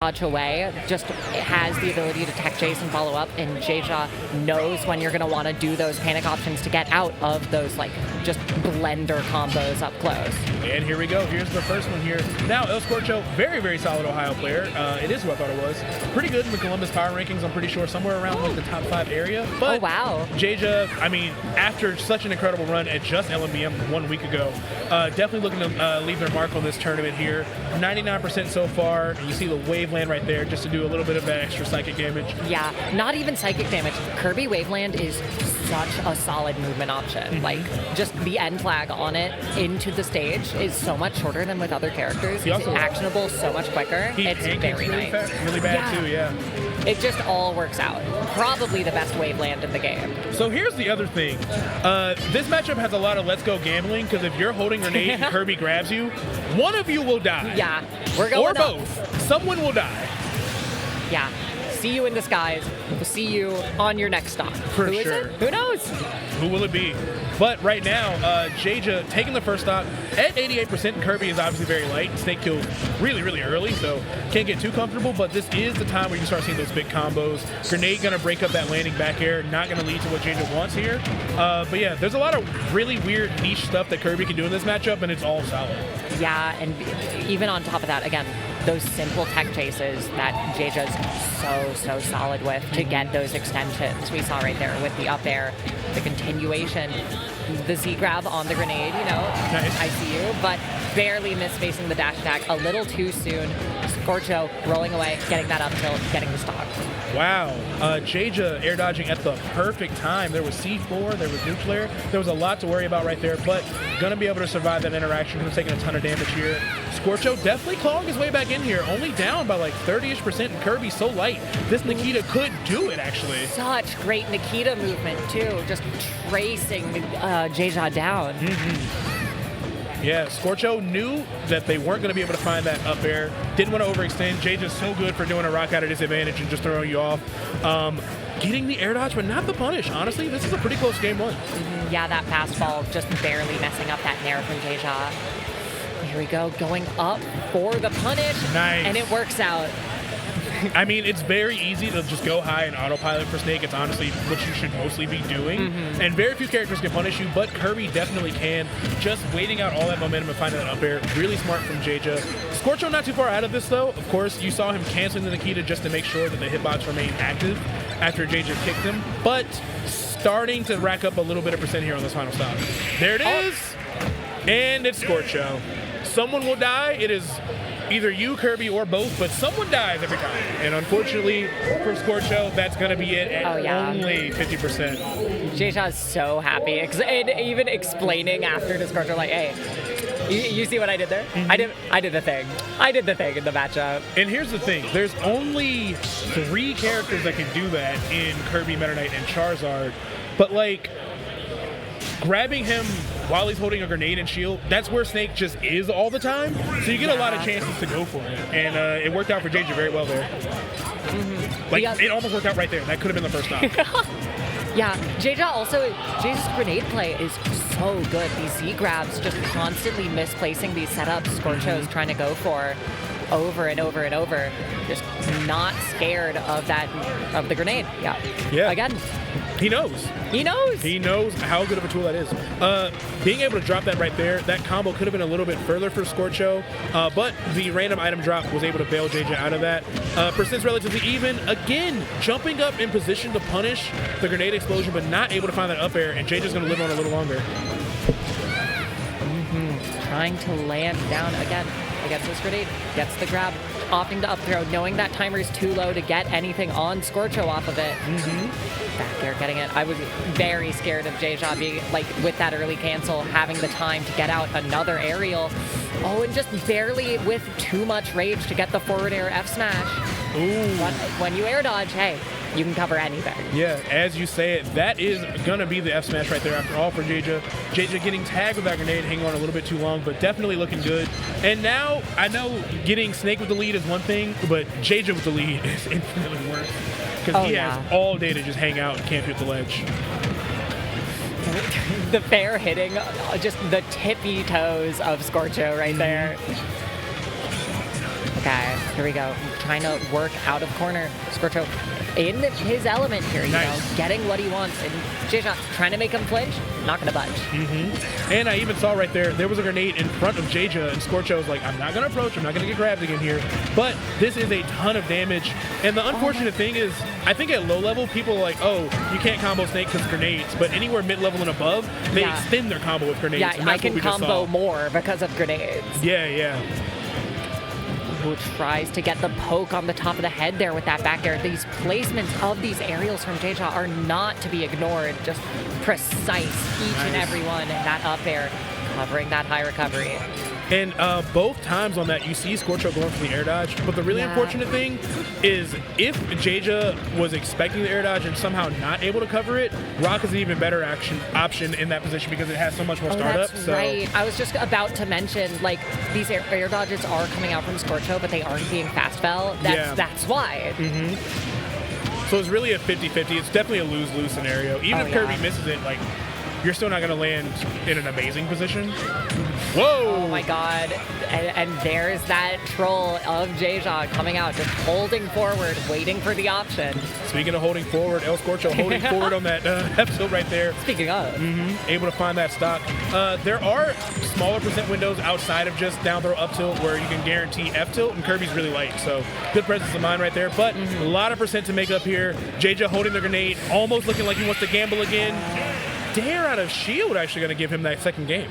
dodge away, just has the ability to tech chase and follow up, and Jeja knows when you're going to want to do those panic options to get out of those like just blender combos up close. And here we go. Here's the first one here. Now, El Scorcho, very, very solid Ohio player. It is who I thought it was. Pretty good in the Columbus power rankings, I'm pretty sure, somewhere around like the top 5 area. But oh, wow. Jeja, I mean, after such an incredible run at just LMBM 1 week ago, definitely looking to leave their mark on this tournament here. 99% so far. You see the Waveland right there just to do a little bit of that extra psychic damage. Yeah, not even psychic damage. Kirby Waveland is such a solid movement option. Like, just the end flag on it into the stage is so much shorter than with other characters. It's actionable so much quicker. It's very nice. Really bad too, yeah. It just all works out. Probably the best Waveland in the game. So here's the other thing. This matchup has a lot of let's go gambling, because if you're holding grenade and Kirby grabs you, one of you will die. Yeah, we're going Or both. Someone will die. Yeah. See you in disguise. We'll see you on your next stop. For sure. Is it? Who knows? Who will it be? But right now, Jeja taking the first stop at 88%. Kirby is obviously very light. Snake kills really, really early, so can't get too comfortable. But this is the time where you start seeing those big combos. Grenade going to break up that landing back air. Not going to lead to what Jeja wants here. But yeah, there's a lot of really weird niche stuff that Kirby can do in this matchup, and it's all solid. Yeah, and even on top of that, again, those simple tech chases that Jeja's so solid with to get those extensions. We saw right there with the up air, the continuation, the Z grab on the grenade, you know, nice. I see you, but barely misspacing the dash attack a little too soon. Scorcho rolling away, getting that up tilt, getting the stock. Wow, Jeja air dodging at the perfect time. There was C4, there was nuclear. There was a lot to worry about right there, but gonna be able to survive that interaction. He's taking a ton of damage here. Scorcho definitely clawing his way back in here, only down by like 30-ish%, and Kirby so light. This Nikita could do it, actually. Such great Nikita movement, too. Just tracing Jeja down. Yeah, Scorcho knew that they weren't going to be able to find that up air. Didn't want to overextend. Jeja's so good for doing a rock at a disadvantage and just throwing you off. Getting the air dodge, but not the punish. Honestly, this is a pretty close game one. Yeah, that fastball just barely messing up that nair from Jeja. Here we go, going up for the punish. Nice. And it works out. I mean, it's very easy to just go high and autopilot for Snake. It's honestly what you should mostly be doing. And very few characters can punish you, but Kirby definitely can. Just waiting out all that momentum and finding that up air. Really smart from Jeja. Scorcho not too far out of this, though. Of course, you saw him canceling the Nikita just to make sure that the hitbox remained active after Jeja kicked him. But starting to rack up a little bit of percent here on this final stop. There it is. And it's Scorcho. Someone will die. It is either you, Kirby, or both, but someone dies every time. And unfortunately, for Scorcho, that's going to be it at only 50%. Jeja is so happy. And even explaining after to Scorcho, like, hey, you see what I did there? I did the thing. I did the thing in the matchup. And here's the thing. There's only 3 characters that can do that in Kirby, Meta Knight, and Charizard. But, like, grabbing him while he's holding a grenade and shield, that's where Snake just is all the time. So you get a lot of chances to go for it. And it worked out for Jeja very well there. Like, it almost worked out right there. That could have been the first stop. Yeah, Jeja's grenade play is so good. These Z grabs, just constantly misplacing these setups Scorcho's trying to go for over and over and over. Just not scared of the grenade. Yeah. Again. He knows. He knows. He knows how good of a tool that is. Being able to drop that right there, that combo could have been a little bit further for Scorcho, but the random item drop was able to bail Jeja out of that. Percent's relatively even. Again, jumping up in position to punish the grenade explosion, but not able to find that up air, and Jeja's going to live on a little longer. Trying to land down again against this grenade. Gets the grab, opting to up throw, knowing that timer is too low to get anything on Scorcho off of it. Back air getting it. I was very scared of Jeja being, like, with that early cancel, having the time to get out another aerial. Oh, and just barely with too much rage to get the forward air F smash. Ooh. But when you air dodge, hey, you can cover anything. Yeah, as you say it, that is going to be the F smash right there after all for Jeja. Jeja getting tagged with that grenade, hanging on a little bit too long, but definitely looking good. And now, I know getting Snake with the lead is one thing, but Jeja with the lead is infinitely worse. Because he has all day to just hang out and camp you at the ledge. The fair hitting, just the tippy toes of Scorcho right there. Okay, here we go. Trying to work out of corner. Scorcho in his element here, you know, getting what he wants. And Jeja trying to make him flinch, not going to budge. And I even saw right there was a grenade in front of Jeja, and Scorcho was like, I'm not going to approach, I'm not going to get grabbed again here. But this is a ton of damage. And the unfortunate thing is, I think at low level, people are like, oh, you can't combo Snake because grenades. But anywhere mid-level and above, they extend their combo with grenades. Yeah, and that's I can what we just combo saw. more because of grenades. Yeah. Who tries to get the poke on the top of the head there with that back air. These placements of these aerials from Jeja are not to be ignored. Just precise, each and every one. And that up air covering that high recovery. And both times on that, you see Scorcho going for the air dodge. But the really unfortunate thing is if Jeja was expecting the air dodge and somehow not able to cover it, Rock is an even better option in that position because it has so much more startup. That's right. I was just about to mention, like, these air dodges are coming out from Scorcho, but they aren't being fast fell. That's why. So it's really a 50-50. It's definitely a lose-lose scenario. Even if Kirby misses it, like, you're still not going to land in an amazing position. Whoa! Oh my god. And there's that troll of Jeja coming out, just holding forward, waiting for the option. Speaking of holding forward, El Scorcho holding forward on that F tilt right there. Speaking of. Able to find that stock. There are smaller percent windows outside of just down throw up tilt where you can guarantee F tilt, and Kirby's really light. So good presence of mind right there. But a lot of percent to make up here. Jeja holding the grenade, almost looking like he wants to gamble again. Dare out of shield actually going to give him that second game.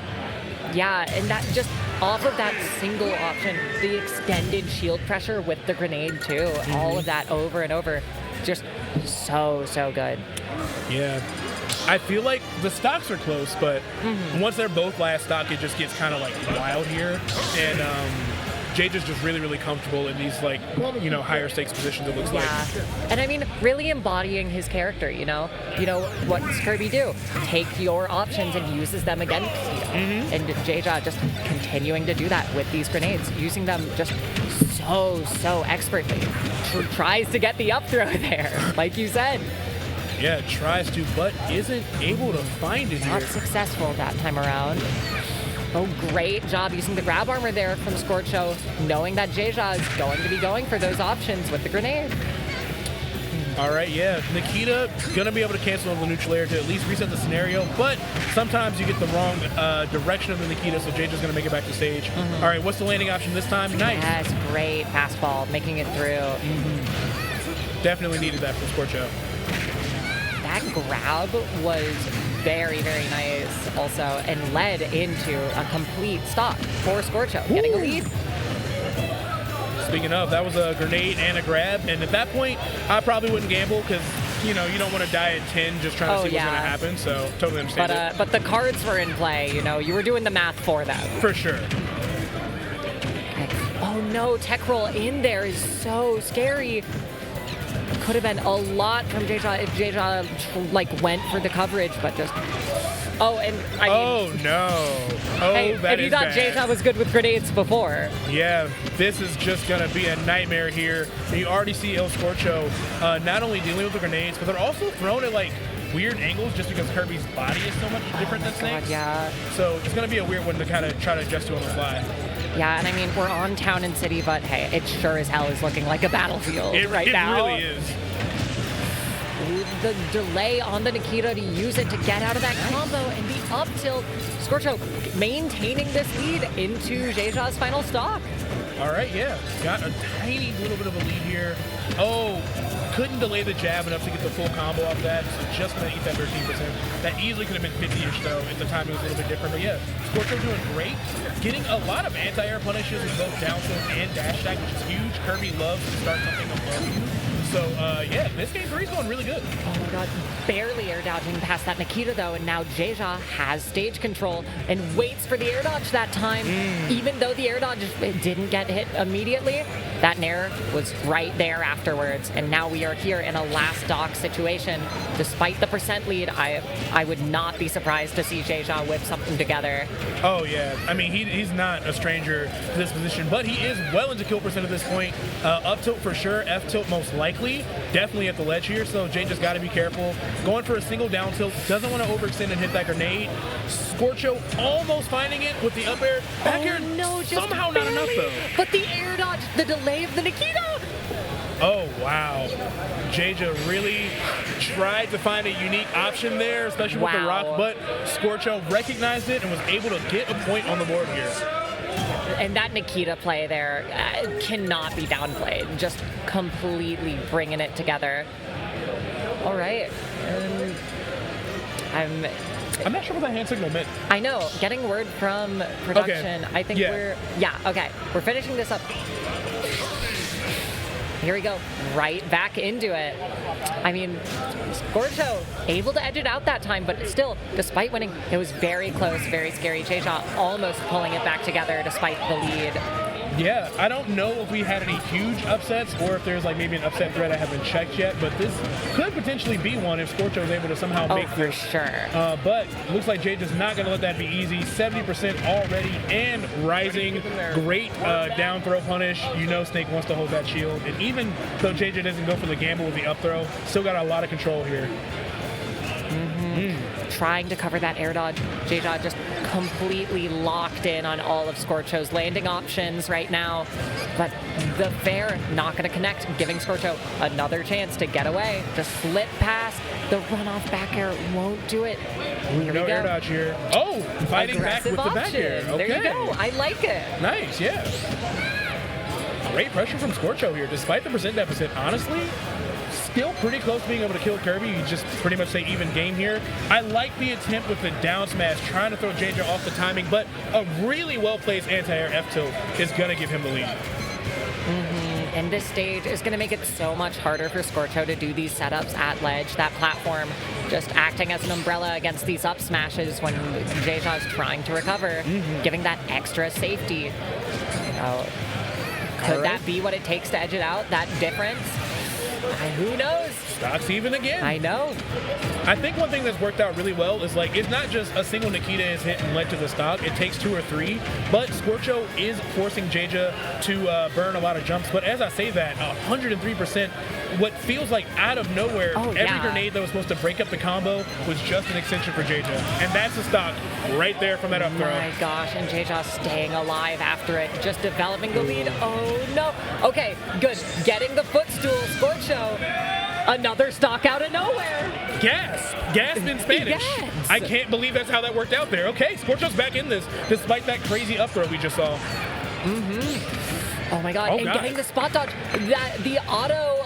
Yeah, and that just off of that single option, the extended shield pressure with the grenade too, all of that over and over, just so good. Yeah. I feel like the stocks are close, but once they're both last stock, it just gets kind of like wild here. And Jeja's just really comfortable in these, like, you know, higher stakes positions, it looks like. And I mean, really embodying his character, you know? You know, what does Kirby do? Take your options and uses them against you. And Jeja just continuing to do that with these grenades, using them just so expertly. Tries to get the up throw there, like you said. Yeah, tries to, but isn't able to find it Not here. successful that time around. Oh, great job using the grab armor there from Scorcho, knowing that Jeja is going to be going for those options with the grenade. All right, yeah. Nikita going to be able to cancel the neutral air to at least reset the scenario, but sometimes you get the wrong direction of the Nikita, so Jeja's going to make it back to stage. All right, what's the landing option this time? Nice. Yes, great fastball, making it through. Definitely needed that from Scorcho. That grab was very nice also, and led into a complete stop for Scorcho, getting a lead. Speaking of, that was a grenade and a grab, and at that point, I probably wouldn't gamble because, you know, you don't want to die at 10 just trying to see what's going to happen, so totally understand it. But the cards were in play, you know, you were doing the math for them. For sure. Oh no, tech roll in there is so scary. Could have been a lot from Jeja if Jeja like went for the coverage, but just and I mean, oh no! Oh, hey, that if you is thought bad. Jeja was good with grenades before, yeah, this is just gonna be a nightmare here. You already see El Scorcho not only dealing with the grenades, but they're also thrown at like weird angles just because Kirby's body is so much different than Snake's. Yeah. So it's gonna be a weird one to kind of try to adjust to on the fly. Yeah, and I mean, we're on Town and City, but hey, it sure as hell is looking like a battlefield right now. It really is. The delay on the Nikita to use it to get out of that combo, and the up tilt. Scorcho maintaining this lead into Jeja's final stock. All right, yeah. Got a tiny little bit of a lead here. Oh, couldn't delay the jab enough to get the full combo off that, so just going to eat that 13%. That easily could have been 50-ish, though, if the timing was a little bit different. But yeah, Scorcho doing great. Getting a lot of anti-air punishes with both down tilt and dash attack, which is huge. Kirby loves to start something above you. So, yeah, this game 3 is going really good. Oh my god, barely air dodging past that Nikita though, and now Jeja has stage control and waits for the air dodge that time. Even though the air dodge didn't get hit immediately, that nair was right there afterwards, and now we are here in a last stock situation. Despite the percent lead, I would not be surprised to see Jeja whip something together. Oh yeah, I mean he's not a stranger to this position, but he is well into kill percent at this point. Up tilt for sure, F tilt most likely. quickly, definitely at the ledge here, so Jay just got to be careful. Going for a single down tilt, doesn't want to overextend and hit that grenade. Scorcho almost finding it with the up air. Back air, no, just somehow barely. not enough though. But the air dodge, the delay of the Nikita. Oh, wow. Jeja really tried to find a unique option there, especially with the rock, but Scorcho recognized it and was able to get a point on the board here. And that Nikita play there cannot be downplayed. Just completely bringing it together. All right. I'm not sure what that hand signal meant. I know. Getting word from production. Okay. I think okay. We're finishing this up. Here we go, right back into it. I mean, Scorcho able to edge it out that time, but still, despite winning, it was very close, very scary. Jeja almost pulling it back together despite the lead. Yeah, I don't know if we had any huge upsets or if there's like maybe an upset thread I haven't checked yet, but this could potentially be one if Scorcho is able to somehow make for sure. But looks like Jeja's not going to let that be easy. 70% already and rising. Great down throw punish. You know Snake wants to hold that shield. And even though Jeja doesn't go for the gamble with the up throw, still got a lot of control here. Trying to cover that air dodge. Jeja just completely locked in on all of Scorcho's landing options right now. But the fair not going to connect, giving Scorcho another chance to get away. To slip past the runoff back air won't do it. Here no we go. Air dodge here. Oh, fighting Aggressive back with the back air. Okay. There you go. I like it. Nice, yeah. Great pressure from Scorcho here, despite the percent deficit. Honestly, still pretty close to being able to kill Kirby. You just pretty much say even game here. I like the attempt with the down smash, trying to throw Jeja off the timing, but a really well-placed anti-air F-tilt is going to give him the lead. And this stage is going to make it so much harder for Scorcho to do these setups at ledge. That platform just acting as an umbrella against these up smashes when Jeja is trying to recover, giving that extra safety. Could that be what it takes to edge it out? That difference? Who knows? Stock's even again. I know. I think one thing that's worked out really well is like it's not just a single Nikita is hit and led to the stock. It takes 2 or 3. But Scorcho is forcing Jeja to burn a lot of jumps. But as I say that, 103%, what feels like out of nowhere, every grenade that was supposed to break up the combo was just an extension for Jeja. And that's the stock right there from that up throw. Oh my gosh, and Jeja staying alive after it, just developing the lead. Oh no. Okay, good. Getting the footstool, Scorcho. Another stock out of nowhere. Gas in Spanish. Yes. I can't believe that's how that worked out there. Okay, Scorcho's back in this, despite that crazy up throw we just saw. Oh my god, getting the spot dodge. The auto,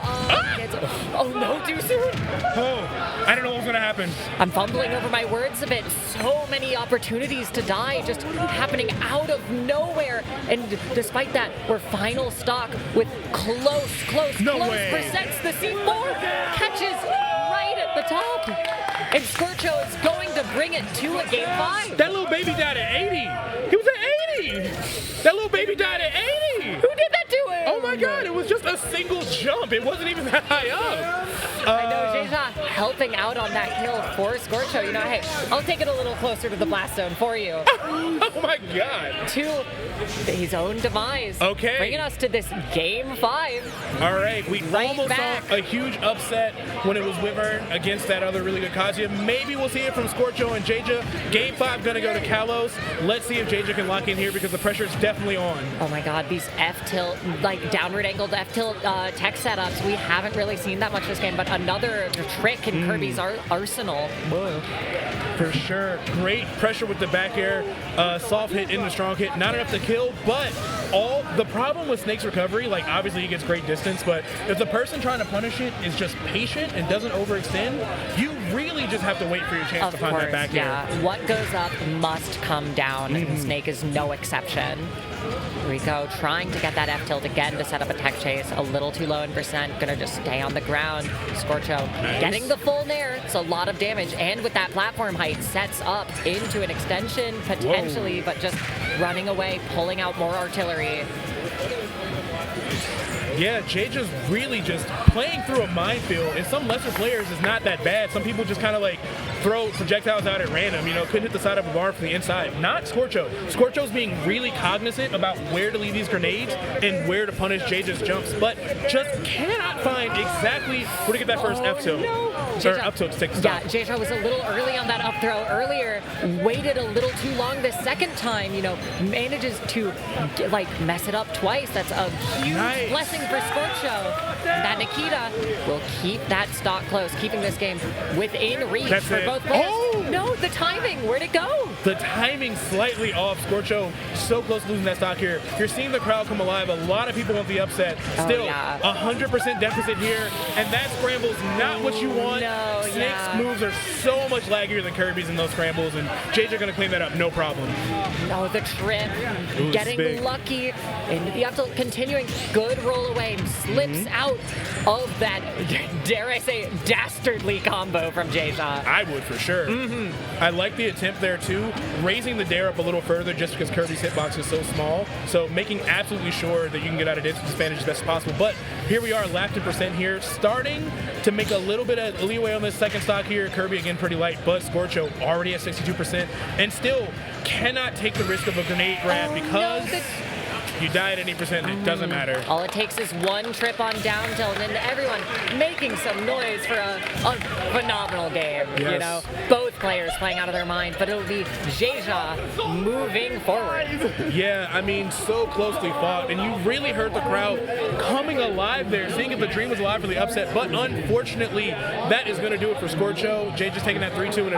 oh no, too soon. Oh, I don't know what's gonna happen. I'm fumbling over my words a bit. So many opportunities to die just happening out of nowhere. And despite that, we're final stock with close percents. The C4 catches right at the top. And Scorcho is going to bring it to a game 5. That little baby died at 80. He was at 80. That little baby died at 80. Who did that to him? Oh my god, it was just a single jump. It wasn't even that high up. I know, Jeja helping out on that hill for Scorcho. You know, hey, I'll take it a little closer to the blast zone for you. Oh my god. To his own demise. Okay. Bringing us to this game 5. All right, we almost back. saw a huge upset when it was Wyvern against that other really good Kazuya. Maybe we'll see it from Scorcho and Jeja. Game 5 gonna go to Kalos. Let's see if Jeja can lock in here because the pressure is definitely on. Oh my god, these F-tilt, like downward angled F-tilt tech setups, we haven't really seen that much this game, but another trick in Kirby's arsenal. Whoa. For sure. Great pressure with the back air. Soft hit into strong hit. Not enough to kill, but the problem with Snake's recovery, like obviously he gets great distance, but if the person trying to punish it is just patient and doesn't overextend, you really just have to wait for your chance to find that back air. What goes up must come down, and Snake is no exception. Here we go, trying to get that F-tilt again to set up a tech chase. A little too low in percent, gonna just stay on the ground. Scorcho getting the full nair, it's a lot of damage, and with that platform height, sets up into an extension, potentially, but just running away, pulling out more artillery. Yeah, Jeja's really just playing through a minefield, and some lesser players is not that bad. Some people just kind of like throw projectiles out at random, couldn't hit the side of a barn from the inside. Not Scorcho. Scorcho's being really cognizant about where to leave these grenades and where to punish Jeja's jumps, but just cannot find exactly where to get that first F tilt. Or up tilt to take the stop. Yeah, Jeja was a little early on that up throw earlier, waited a little too long the second time, manages to mess it up twice. That's a huge blessing for Scorcho. And that Nikita will keep that stock close, keeping this game within reach for both players. Oh! No, the timing, where'd it go? The timing slightly off. Scorcho so close to losing that stock here. You're seeing the crowd come alive. A lot of people want the upset. Still, 100% deficit here, and that scramble's not what you want. No, Snake's moves are so much laggier than Kirby's in those scrambles, and Jeja gonna clean that up, no problem. No, the trip, getting lucky, and the up tilt continuing. Good roll away, slips out of that, dare I say, dastardly combo from Jeja. I would for sure. I like the attempt there too, raising the dare up a little further just because Kirby's hitbox is so small. So making absolutely sure that you can get out of distance advantage as best as possible. But here we are, lapped in percent here, starting to make a little bit of leeway on this second stock here. Kirby again pretty light, but Scorcho already at 62% and still cannot take the risk of a grenade grab because you die at any percent, it doesn't matter. All it takes is one trip on down tilt, and everyone making some noise for a phenomenal game. Yes. Both players playing out of their mind, but it'll be Jeja moving forward. Yeah, I mean, so closely fought, and you really heard the crowd coming alive there, seeing if the dream was alive for the upset, but unfortunately, that is going to do it for Scorcho. Jeja's taking that 3-2 in a